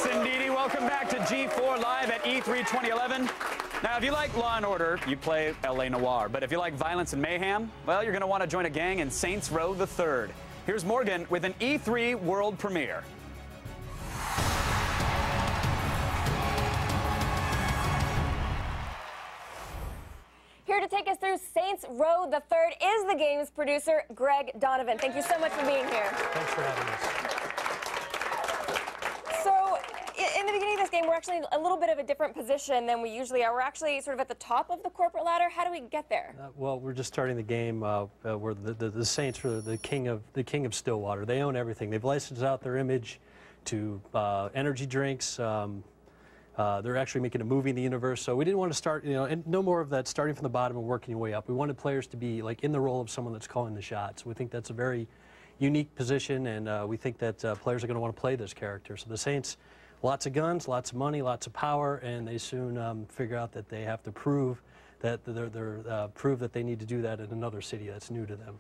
indeedy. Welcome back to G4 Live at E3 2011. Now, if you like Law & Order, you play L.A. Noire. But if you like violence and mayhem, well, you're going to want to join a gang in Saints Row the Third. Here's Morgan with an E3 world premiere. Here to take us through Saints Row the Third is the game's producer, Greg Donovan. Thank you so much for being here. Thanks for having us. So, in the beginning of this game, we're actually in a little bit of a different position than we usually are. We're actually sort of at the top of the corporate ladder. How do we get there? Well, we're just starting the game where the Saints are the king of Stillwater. They own everything. They've licensed out their image to energy drinks. They're actually making a movie in the universe, so we didn't want to start, and no more of that starting from the bottom and working your way up. We wanted players to be like in the role of someone that's calling the shots. We think that's a very unique position, and we think that players are going to want to play this character. So the Saints, lots of guns, lots of money, lots of power, and they soon figure out that they have to prove that prove that they need to do that in another city that's new to them.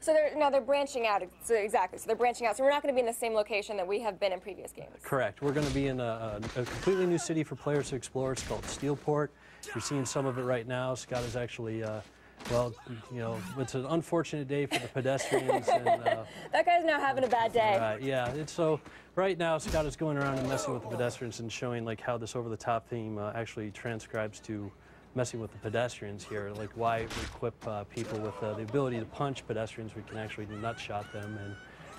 So they're branching out. So exactly. So they're branching out. So we're not going to be in the same location that we have been in previous games. Correct. We're going to be in a completely new city for players to explore. It's called Steelport. You're seeing some of it right now. Scott is actually, well, it's an unfortunate day for the pedestrians. And, that guy's now having a bad day. Yeah. So right now, Scott is going around and messing with the pedestrians and showing like how this over-the-top theme actually transcribes to messing with the pedestrians here, like why we equip people with the ability to punch pedestrians. We can actually nutshot them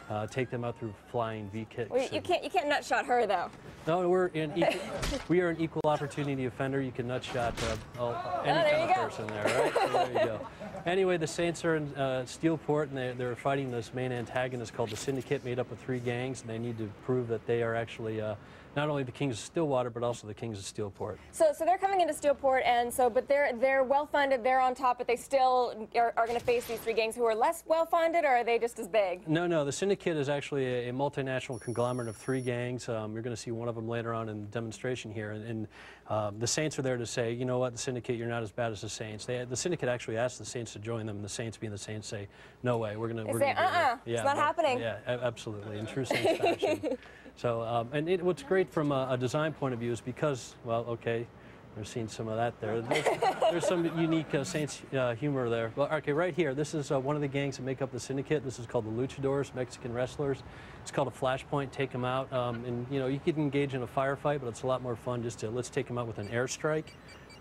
and take them out through flying V-kicks. Well, you can't nutshot her though. No, we are an equal opportunity offender. You can nutshot any kind of person there, right? So there you go. Anyway, the Saints are in Steelport, and they're fighting this main antagonist called the Syndicate, made up of 3 gangs, and they need to prove that they are actually not only the kings of Stillwater, but also the kings of Steelport. So they're coming into Steelport, and but they're well funded. They're on top, but they still are going to face these 3 gangs who are less well funded, or are they just as big? No. The Syndicate is actually a multinational conglomerate of 3 gangs. You're going to see one of them later on in the demonstration here, and the Saints are there to say, you know what, the Syndicate, you're not as bad as the Saints. The Syndicate actually asked the Saints to join them, and the Saints, being the Saints, say, no way, we're going to. They say, it's not happening. Yeah, absolutely, in true Saints fashion. So, and what's great from a design point of view is because, well, okay, we've seen some of that there. There's some unique Saints humor there. Well, okay, right here, this is one of the gangs that make up the Syndicate. This is called the Luchadors, Mexican wrestlers. It's called a flashpoint, take them out. And, you could engage in a firefight, but it's a lot more fun just to, let's take them out with an airstrike.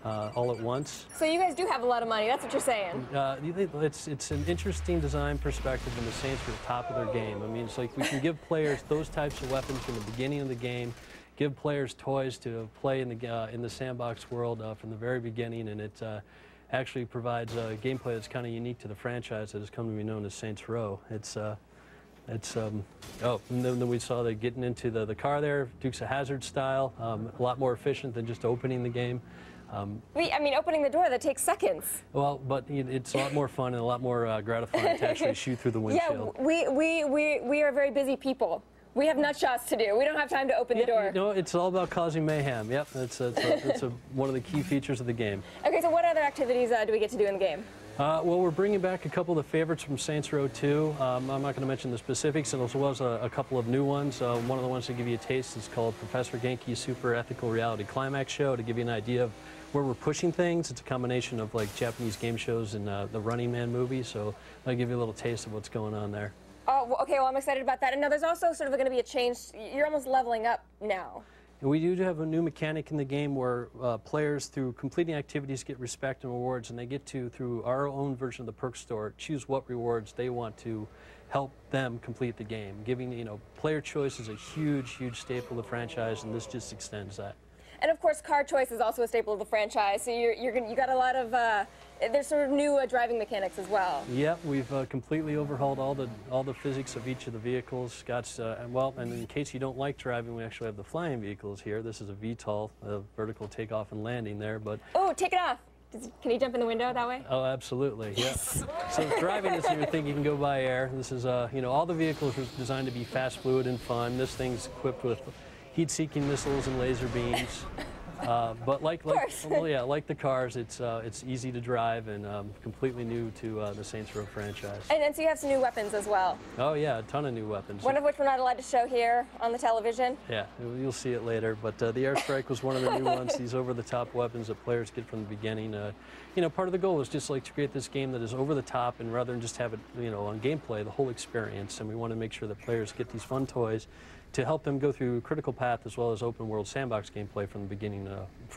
All at once. So you guys do have a lot of money, that's what you're saying. It's an interesting design perspective, and the Saints are at the top of their game. I mean, it's like we can give players those types of weapons from the beginning of the game, give players toys to play in the sandbox world from the very beginning, and it actually provides gameplay that's kind of unique to the franchise that has come to be known as Saints Row. Oh, and then we saw they getting into the car there, Dukes of Hazzard style, a lot more efficient than just opening the game. I mean, opening the door, that takes seconds. Well, but it's a lot more fun and a lot more gratifying to actually shoot through the windshield. Yeah, we are very busy people. We have nut shots to do. We don't have time to open the door. It's all about causing mayhem. Yep, that's one of the key features of the game. Okay, so what other activities do we get to do in the game? Well, we're bringing back a couple of the favorites from Saints Row 2. I'm not going to mention the specifics, and as well as a couple of new ones. One of the ones to give you a taste is called Professor Genki's Super Ethical Reality Climax Show, to give you an idea of where we're pushing things. It's a combination of like Japanese game shows and the Running Man movie, so I'll give you a little taste of what's going on there. Oh, okay, well, I'm excited about that. And now there's also sort of going to be a change. You're almost leveling up now. And we do have a new mechanic in the game where players, through completing activities, get respect and rewards, and they get to, through our own version of the perk store, choose what rewards they want to help them complete the game. Giving, player choice is a huge, huge staple of the franchise, and this just extends that. And of course, car choice is also a staple of the franchise. So you got a lot of there's sort of new driving mechanics as well. Yep, we've completely overhauled all the physics of each of the vehicles. Scott's and in case you don't like driving, we actually have the flying vehicles here. This is a VTOL, vertical takeoff and landing there, but oh, take it off. Can you jump in the window that way? Oh, absolutely. Yes. So driving is your thing. You can go by air. This is all the vehicles are designed to be fast, fluid, and fun. This thing's equipped with heat-seeking missiles and laser beams. But like well, yeah, like the cars, it's easy to drive and completely new to the Saints Row franchise. And so you have some new weapons as well. Oh yeah, a ton of new weapons. One of which we're not allowed to show here on the television. Yeah, you'll see it later. But the Airstrike was one of the new ones. These over-the-top weapons that players get from the beginning. You know, part of the goal is just like to create this game that is over the top, and rather than just have it, you know, on gameplay, the whole experience. And we want to make sure that players get these fun toys to help them go through critical path as well as open world sandbox gameplay from the beginning,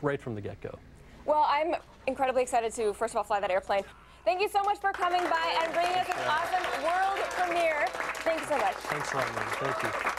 right from the get-go. Well, I'm incredibly excited to, first of all, fly that airplane. Thank you so much for coming by and bringing us an awesome world premiere. Thank you so much. Thanks a lot, man. Thank you.